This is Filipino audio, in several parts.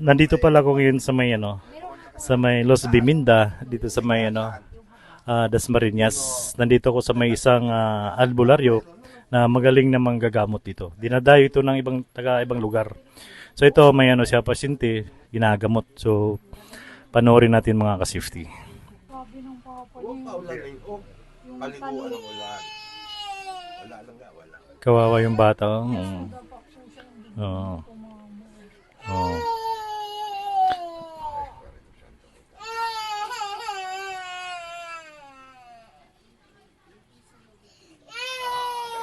Nandito pala ako ngayon sa may sa may Los Biminda, dito sa may Dasmariñas. Nandito ako sa may isang albularyo na magaling na manggagamot dito. Dinadayo ito ng ibang taga ibang lugar. So ito may siya pasyente, ginagamot. So panoorin natin mga ka-safety. Sabi ng papa Huwag niya, paulan rin. Oh, yung paliguan ang ulan. Wala lang nga, wala. Kawawa yung bata. Oh. dapat siya ng Oo. kumama. Oo.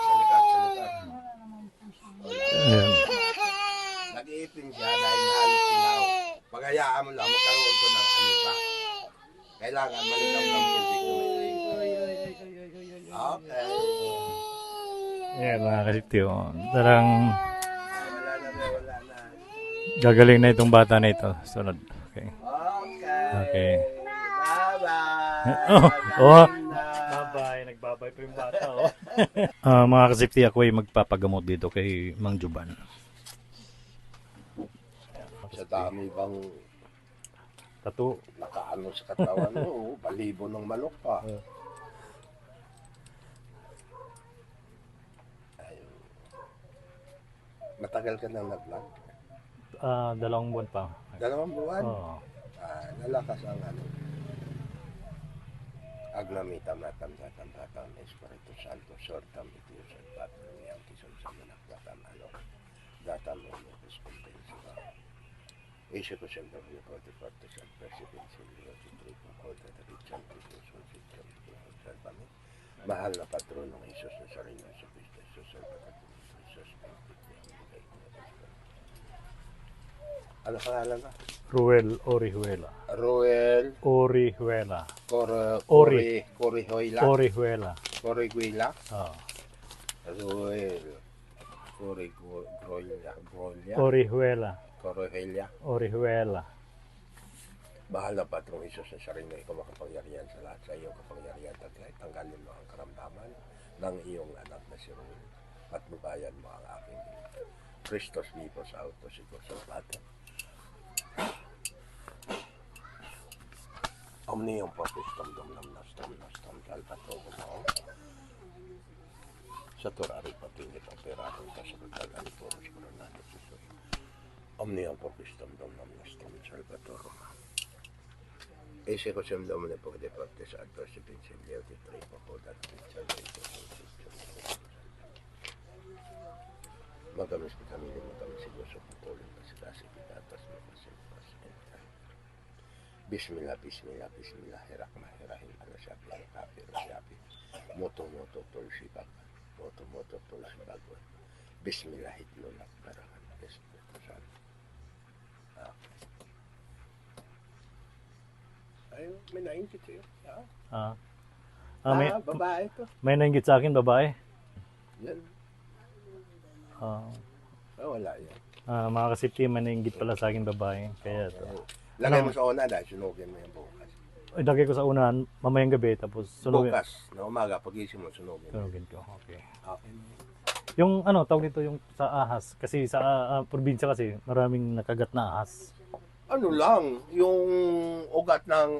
Salikat, salikat. Wala naman po siya. Ayan. Nag-iipin siya dahil halos sinaw. Paghayaan mo lang, magkaroon ko ng aniba. Kailangan malitaw ng tubig na may Okay. Ayan mga ka-safety. Oh. Tarang Wala na, wala na. gagaling na itong bata na ito. Sunod. Okay. Okay. Okay. Bye-bye. Oh, oh. Maganda. Bye-bye. Nagbabay pa yung bata. Oh. Mga ka-safety, ako ay magpapagamot dito kay Mang Juban. Sa dami bang Tattoo. nakaano sa katawan mo, balibo ng manok pa. Ayun. Matagal ka nang nag-vlog? 2 buwan pa. 2 buwan? Oo. Nalakas ang ano. Aglamita matam datam datam Espiritu Santo sortam itius at patrum yang kison sa manak datam ano. Datam umus kumpensa. Isi ko siyempre yung pati parte sa presidency niyo si Tripo Kota at Richard Piso sa kami. Mahal na patron ng Isus na sarili sa Kristo Jesus sa pagkakita Jesus. Ano pangalan ka? Ruel Orihuela. Roel Orihuela. Corihuela. Orihuela. Coriguila. Oo. Roel. Coriguila. Orihuela. Corihuela. Orihuela. Bahal na patrong Isus na sarili na ikaw makapangyarihan sa lahat sa iyong kapangyarihan at tanggalin mo ang karamdaman ng iyong anak na si Roel at lubayan mo ang aking Christos vivos autos ito sa plato. Omnium popis dom nastam salvatore mo. Sa turari patingit operarum ta sa pagkagali puro sa koronado Jesus. Omnium popis dom nastam salvatore mo. Ese ko siyang daw mo na po de parte sa ato si Pinsilio di Tripo ko dat magamis ko kami magamis si Diyos sa pagkuling kasi pitatas mo kasi Bismillah, bismillah, bismillah, hirahim, alasabi, alakapi, alasabi, moto, tulsi bagan, moto, tulsi bagan, bismillah, hitlulak, barakan, bismillah, ay, may naingit sa'yo, babae ito, may nainggit sa akin, babae. yan, wala yan. Mga ka-safety, may nainggit pala sa akin, babae. Kaya ito. Lagay mo sa una dahil sunugin mo yan bukas. Lagay ko sa unahan, mamayang gabi, tapos sunugin. Bukas, na umaga, pag-isip mo, sunugin. Sunugin ko, okay. Okay. Yung tawag nito yung sa ahas. Kasi sa probinsya kasi, maraming nakagat na ahas. Ano lang, yung ugat ng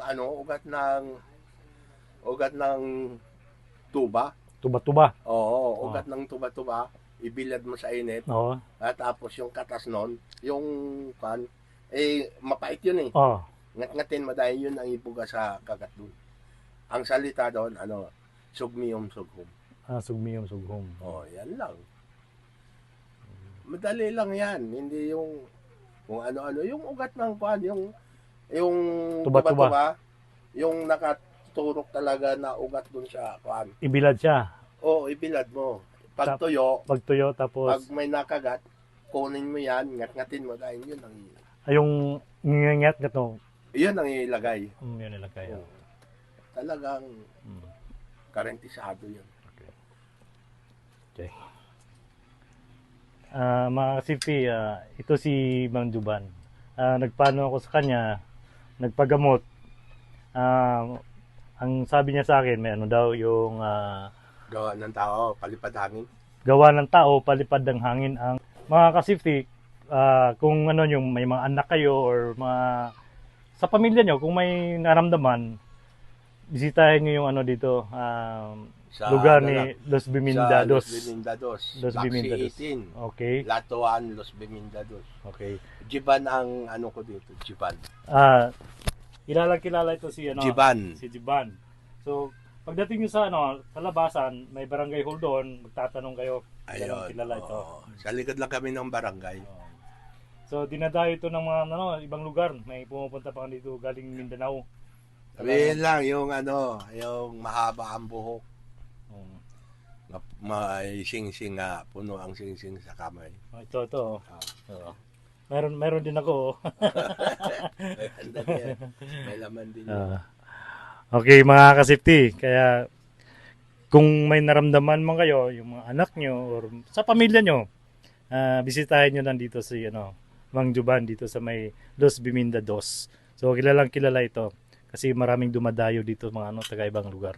tuba. Tuba-tuba. Oo, ugat ng tuba-tuba, ibilad mo sa init. Oo. At tapos yung katas nun, yung mapait yun eh. Oh. Ngat-ngatin mo dahil yun ang ibuga sa kagat dun. Ang salita doon, sugmiyom sughum. Sugmiyom sughum. Yan lang. Madali lang yan, hindi yung kung ano-ano, yung ugat ng kuan, yung Tuba-tuba. tuba-tuba, yung nakaturok talaga na ugat dun sa kuan. Ibilad siya. Oo, ibilad mo. Pag tuyo, Pagtuyo, pag tapos may nakagat, kunin mo yan, ngat-ngatin mo dahil yun ang yung ngingat gato. yun ang ilagay. Yun nilagay. Oo. Talagang karentisado yun. Okay. Mga ka-safety, ito si Mang Juban. Nagpano ako sa kanya, nagpagamot. Ang sabi niya sa akin, may daw yung Gawa ng tao, palipad hangin. gawa ng tao, palipad ng hangin. Ang mga ka-safety, kung ano yung may mga anak kayo or mga sa pamilya nyo, kung may naramdaman, bisitahin nyo yung ano dito, Sa lugar ano ni lang, Los sa Bimindados. Los Bimindados. Los Taxi Bimindados. 18. Okay. Latuan, Los Bimindados. Okay. Jiban ang ano ko dito, Jiban. Kilala ito si ano, Jiban. si Jiban. So, pagdating nyo sa ano, sa labasan, may barangay hall doon, magtatanong kayo. Ayun. Kilala ito. oo. Sa likod lang kami ng barangay. So, dinadayo ito ng mga ano, ibang lugar. May pumupunta pa dito galing Mindanao. Sabihin lang yung ano, yung mahaba ang buhok. Um, May sing-sing nga, puno ang sing-sing sa kamay. ito. Ah. Oo. Meron din ako. May laman din yun. Okay, mga kasipti. Kaya, kung may naramdaman man kayo, yung mga anak nyo, or sa pamilya nyo, bisitahin nyo lang dito si Mang Juban dito sa may Los Bimindados. So, kilalang kilala ito. Kasi maraming dumadayo dito mga taga ibang lugar.